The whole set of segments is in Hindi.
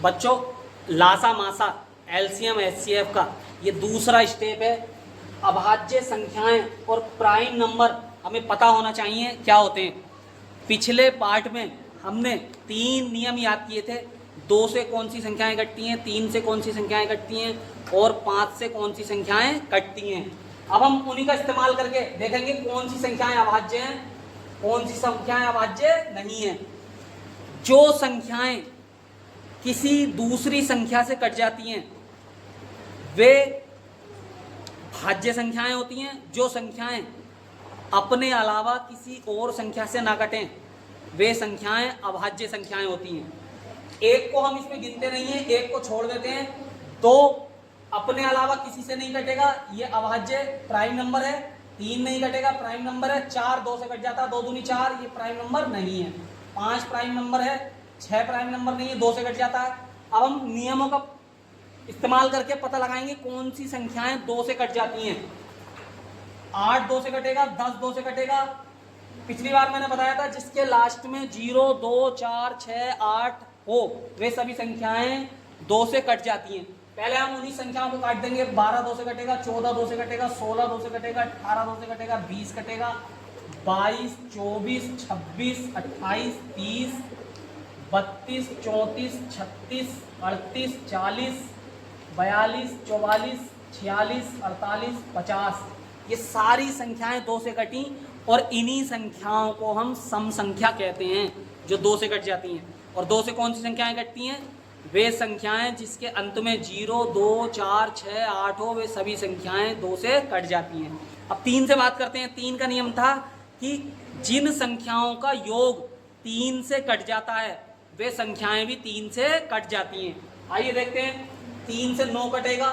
बच्चों लासा मासा एलसीएम एचसीएफ का ये दूसरा स्टेप है। अभाज्य संख्याएं और प्राइम नंबर हमें पता होना चाहिए क्या होते हैं। पिछले पार्ट में हमने 3 नियम याद किए थे। 2 से कौन सी संख्याएं कटती हैं, 3 से कौन सी संख्याएं कटती हैं और 5 से कौन सी संख्याएं कटती हैं। अब हम उन्हीं का इस्तेमाल करके देखेंगे कौन सी संख्याएं अभाज्य हैं, कौन सी संख्याएं अभाज्य नहीं हैं। जो संख्याएं किसी दूसरी संख्या से कट जाती हैं वे भाज्य संख्याएं होती हैं। जो संख्याएं अपने अलावा किसी और संख्या से ना कटें वे संख्याएं अभाज्य संख्याएं होती हैं। एक को हम इसमें गिनते नहीं हैं, एक को छोड़ देते हैं। 2 अपने अलावा किसी से नहीं कटेगा, ये अभाज्य प्राइम नंबर है। 3 नहीं कटेगा, प्राइम नंबर है। 4 2 से कट जाता है, 2 दूनी 4, ये प्राइम नंबर नहीं है। 5 प्राइम नंबर है, 6 प्राइम नंबर नहीं है, 2 से कट जाता है। अब हम नियमों का इस्तेमाल करके पता लगाएंगे कौन सी संख्याएं 2 से कट जाती हैं। 8 2 से कटेगा, 10 2 से कटेगा। पिछली बार मैंने बताया था जिसके लास्ट में 0 2 4 6 8 हो वे सभी संख्याएं 2 से कट जाती हैं। पहले हम उन्हीं संख्याओं को काट देंगे। 12 2 से कटेगा, 14 2 से कटेगा, 16 2 से कटेगा, 18 2 से कटेगा, 20 कटेगा, 22 24 26 28 30 32 34 36 38 40 42 44 46 48 50 ये सारी संख्याएं 2 से कटी और इन्हीं संख्याओं को हम सम संख्या कहते हैं जो 2 से कट जाती हैं। और 2 से कौन सी संख्याएं कटती हैं? वे संख्याएं जिसके अंत में 0 2 4 6 8 हो वे सभी संख्याएं 2 से कट जाती हैं। अब 3 से बात करते हैं। 3 का नियम था कि जिन संख्याओं का योग 3 से कट जाता है वे संख्याएं भी 3 से कट जाती हैं। आइए देखते हैं। 3 से 9 कटेगा,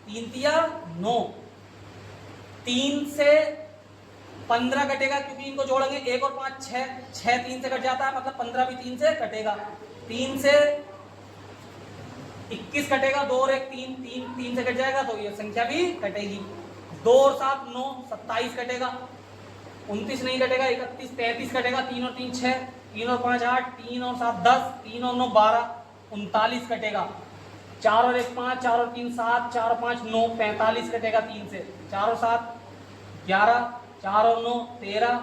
3 तिया 9। 3 से 15 कटेगा क्योंकि इनको जोड़ेंगे 1 और 5 6, 6 3 से कट जाता है मतलब 15 भी 3 से कटेगा। 3 से 21 कटेगा, 2 और 1 3, 3 से कट जाएगा तो ये संख्या भी कटेगी। 2 और 7 9, 27 कटेगा। 29 नहीं कटेगा, 31 33 कटेगा, 3 और 3 6, 3 और 5 8, 3 और 7 10, 3 और 9 12, 39 कटेगा। 4 और 1 5, 4 और 3 7, 4 और 5 9, 45 कटेगा 3 से। 4 और 7 11, 4 और 9 13,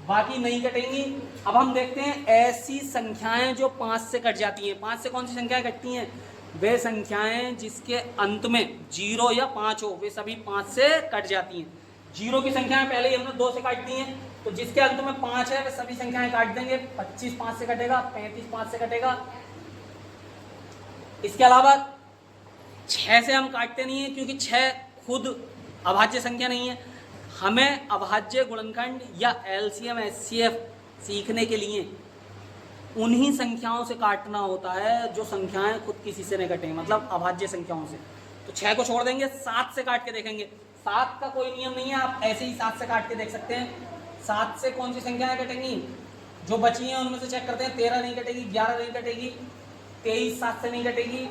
बाकी नहीं कटेंगी। अब हम देखते हैं ऐसी संख्याएं जो 5 से कट जाती हैं। 5 से कौन सी संख्याएं कटती हैं? वे संख्याएं जिसके अंत में 0 या 5 हो वे सभी 5 से कट जाती हैं। 0 की संख्याएं पहले ही हमने 2 से काट दी हैं तो जिसके अंत में 5 है वे सभी संख्याएं काट देंगे। 25 5 से कटेगा, 35 5 से कटेगा। इसके अलावा 6 से हम काटते नहीं हैं क्योंकि 6 खुद अभाज्य संख्या नहीं है। हमें अभाज्य गुणनखंड या एलसीएम एचसीएफ सीखने के लिए उन्हीं संख्याओं से काटना होता है जो संख्याएं खुद किसी से नहीं कटें, मतलब अभाज्य संख्याओं से। तो 6 को छोड़ देंगे, 7 से काट के देखेंगे। 7 का कोई नियम नहीं है, आप ऐसे ही 7 से काट के देख सकते हैं। 7 से कौन सी संख्याएं कटेंगी? जो बची हैं उनमें से चेक करते हैं। 13 नहीं कटेगी, 11 नहीं कटेगी, 23 7 से नहीं कटेगी,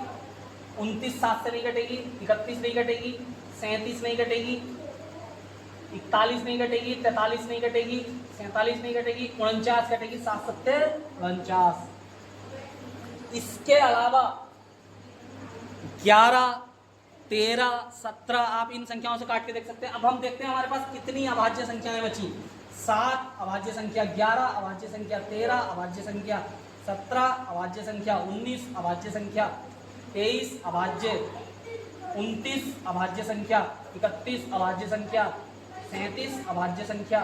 29 7 से नहीं कटेगी, 31 नहीं कटेगी, 37 नहीं कटेगी, 41 नहीं कटेगी, 43 नहीं कटेगी, 47 नहीं कटेगी, 49 कटेगी। 7 7 49। इसके अलावा 11 13 17 आप इन संख्याओं से काट के देख सकते हैं। अब हम देखते हैं हमारे पास कितनी अभाज्य संख्याएं बची। 7 अभाज्य संख्या, 11 अभाज्य संख्या, 13 अभाज्य संख्या, 17 अभाज्य संख्या, 19 अभाज्य संख्या, 23 अभाज्य, 29 अभाज्य संख्या, 31 अभाज्य संख्या, 37 अभाज्य संख्या,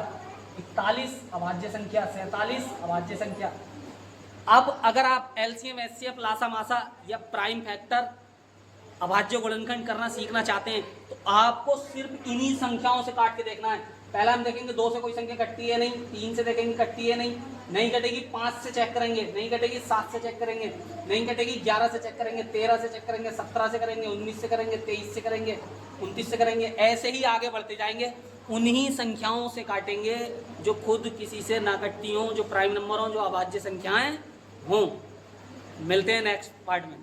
41 अभाज्य संख्या, 47 अभाज्य संख्या। अब अगर आप एलसीएम एचसीएफ लासा मासा या प्राइम फैक्टर अभाज्य गुणनखंड करना सीखना चाहते हैं तो आपको सिर्फ इन्हीं संख्याओं से काट के देखना है। पहला हम देखेंगे 2 से कोई संख्या कटती है नहीं, 3 से देखेंगे कटती है नहीं, नहीं कटेगी। 5 से चेक करेंगे, नहीं कटेगी। 7 से चेक करेंगे, नहीं कटेगी। 11 से चेक करेंगे, 13 से चेक करेंगे, 17 से करेंगे, 19 से करेंगे, 23 से करेंगे, 29 से करेंगे। ऐसे ही आगे बढ़ते जाएंगे। उन्हीं संख्याओं से काटेंगे जो खुद किसी से ना कटती हों, जो प्राइम नंबर हों, जो अभाज्य संख्याएं हों। मिलते हैं नेक्स्ट पार्ट में।